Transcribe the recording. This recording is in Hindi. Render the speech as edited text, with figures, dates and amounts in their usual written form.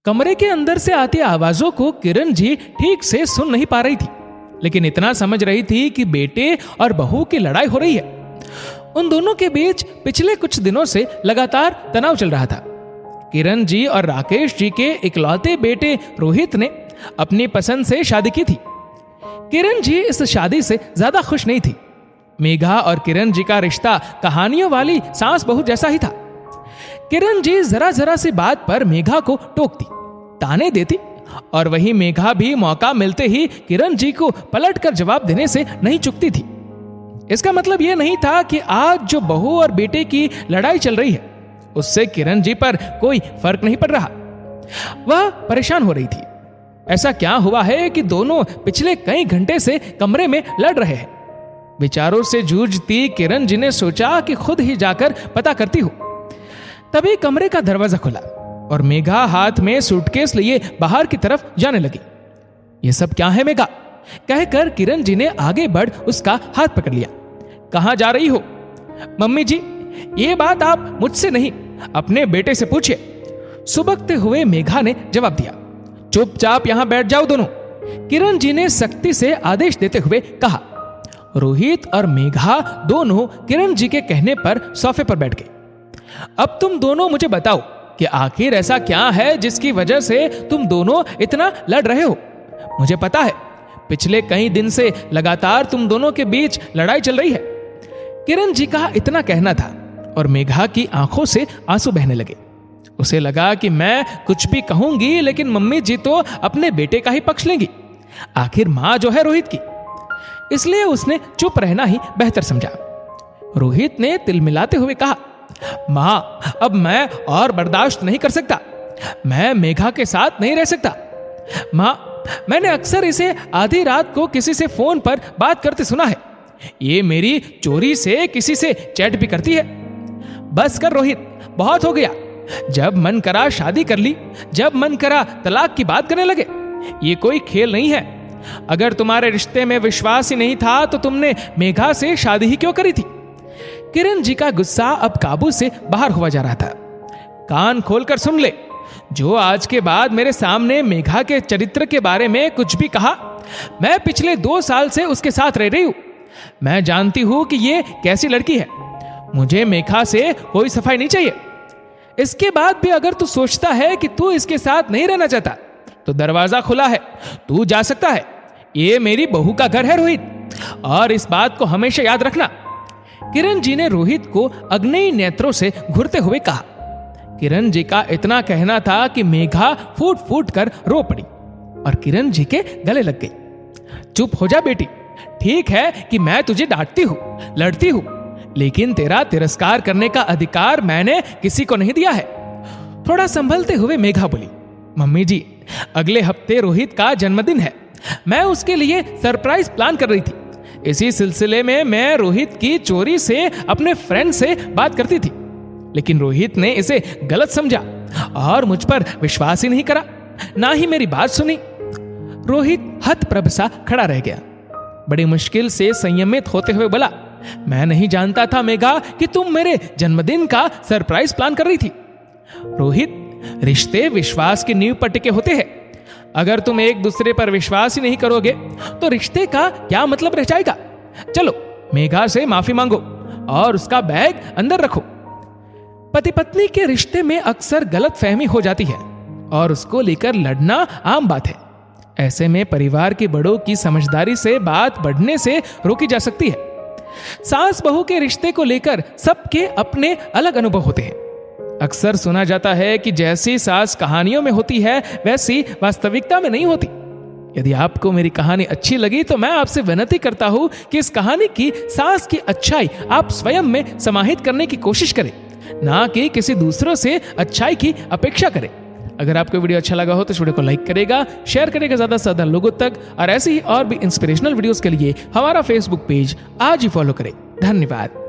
कमरे के अंदर से आती आवाजों को किरण जी ठीक से सुन नहीं पा रही थी, लेकिन इतना समझ रही थी कि बेटे और बहू की लड़ाई हो रही है। उन दोनों के बीच पिछले कुछ दिनों से लगातार तनाव चल रहा था। किरण जी और राकेश जी के इकलौते बेटे रोहित ने अपनी पसंद से शादी की थी। किरण जी इस शादी से ज्यादा खुश नहीं थी। मेघा और किरण जी का रिश्ता कहानियों वाली सास बहू जैसा ही था। किरण जी जरा जरा सी बात पर मेघा को टोकती, ताने देती, और वही मेघा भी मौका मिलते ही किरण जी को पलट कर जवाब देने से नहीं चूकती थी। इसका मतलब यह नहीं था कि आज जो बहू और बेटे की लड़ाई चल रही है उससे किरण जी पर कोई फर्क नहीं पड़ रहा। वह परेशान हो रही थी। ऐसा क्या हुआ है कि दोनों पिछले कई घंटे से कमरे में लड़ रहे हैं। विचारों से जूझती किरण जी ने सोचा कि खुद ही जाकर पता करती हूं। तभी कमरे का दरवाजा खुला और मेघा हाथ में सूटकेस लिए बाहर की तरफ जाने लगी। यह सब क्या है मेघा? कहकर किरण जी ने आगे बढ़ उसका हाथ पकड़ लिया। कहां जा रही हो? मम्मी जी, ये बात आप मुझसे नहीं अपने बेटे से पूछिए, सुबकते हुए मेघा ने जवाब दिया। चुपचाप यहां बैठ जाओ दोनों, किरण जी ने सख्ती से आदेश देते हुए कहा। रोहित और मेघा दोनों किरण जी के कहने पर सोफे पर बैठ गए। अब तुम दोनों मुझे बताओ कि आखिर ऐसा क्या है जिसकी वजह से तुम दोनों इतना लड़ रहे हो। मुझे पता है पिछले कई दिन से लगातार तुम दोनों के बीच लड़ाई चल रही है। किरण जी का इतना कहना था और मेघा की आंखों से आंसू बहने लगे। उसे लगा कि मैं कुछ भी कहूंगी लेकिन मम्मी जी तो अपने बेटे का ही पक्ष लेंगी। आखिर मां जो है रोहित की, इसलिए उसने चुप रहना ही बेहतर समझा। रोहित ने तिलमिलाते हुए कहा, मां, अब मैं और बर्दाश्त नहीं कर सकता। मैं मेघा के साथ नहीं रह सकता। मां, मैंने अक्सर इसे आधी रात को किसी से फोन पर बात करते सुना है। ये मेरी चोरी से किसी से चैट भी करती है। बस कर रोहित, बहुत हो गया। जब मन करा शादी कर ली, जब मन करा तलाक की बात करने लगे। ये कोई खेल नहीं है। अगर तुम्हारे रिश्ते में विश्वास ही नहीं था तो तुमने मेघा से शादी ही क्यों करी थी? किरण जी का गुस्सा अब काबू से बाहर हुआ जा रहा था। कान खोलकर सुन ले, जो आज के बाद मेरे सामने मेघा के चरित्र के बारे में कुछ भी कहा, मैं पिछले 2 साल से उसके साथ रह रही हूं। मैं जानती हूं कि ये कैसी लड़की है। मुझे मेघा से कोई सफाई नहीं चाहिए। इसके बाद भी अगर तू सोचता है कि तू इसके साथ नहीं रहना चाहता तो दरवाजा खुला है, तू जा सकता है। ये मेरी बहू का घर है रोहित, और इस बात को हमेशा याद रखना। किरण जी ने रोहित को अग्नि नेत्रों से घूरते हुए कहा। किरण जी का इतना कहना था कि मेघा फूट फूट कर रो पड़ी और किरण जी के गले लग गई। चुप हो जा बेटी। ठीक है कि मैं तुझे डांटती हूं, लड़ती हूं, लेकिन तेरा तिरस्कार करने का अधिकार मैंने किसी को नहीं दिया है। थोड़ा संभलते हुए मेघा बोली, मम्मी जी, अगले हफ्ते रोहित का जन्मदिन है। मैं उसके लिए सरप्राइज प्लान कर रही थी। इसी सिलसिले में मैं रोहित की चोरी से अपने फ्रेंड से बात करती थी, लेकिन रोहित ने इसे गलत समझा और मुझ पर विश्वास ही नहीं करा, ना ही मेरी बात सुनी। रोहित हतप्रभ सा खड़ा रह गया। बड़ी मुश्किल से संयमित होते हुए बोला, मैं नहीं जानता था मेघा कि तुम मेरे जन्मदिन का सरप्राइज प्लान कर रही थी। रोहित, रिश्ते विश्वास की नींव पर टिके होते हैं। अगर तुम एक दूसरे पर विश्वास ही नहीं करोगे तो रिश्ते का क्या मतलब रह जाएगा? चलो मेघा से माफी मांगो और उसका बैग अंदर रखो। पति पत्नी के रिश्ते में अक्सर गलतफहमी हो जाती है और उसको लेकर लड़ना आम बात है। ऐसे में परिवार के बड़ों की समझदारी से बात बढ़ने से रोकी जा सकती है। सास बहू के रिश्ते को लेकर सबके अपने अलग अनुभव होते हैं। अक्सर सुना जाता है कि जैसी सास कहानियों में होती है वैसी वास्तविकता में नहीं होती। यदि आपको मेरी कहानी अच्छी लगी तो मैं आपसे विनती करता हूं कि इस कहानी की सास की अच्छाई आप स्वयं में समाहित करने की कोशिश करें, ना कि किसी दूसरों से अच्छाई की अपेक्षा करें। अगर आपको वीडियो अच्छा लगा हो तो इस वीडियो को लाइक करेगा, शेयर करेगा ज्यादा से ज्यादा लोगों तक, और ऐसे ही और भी इंस्पिरेशनल वीडियोस के लिए हमारा फेसबुक पेज आज ही फॉलो करें। धन्यवाद।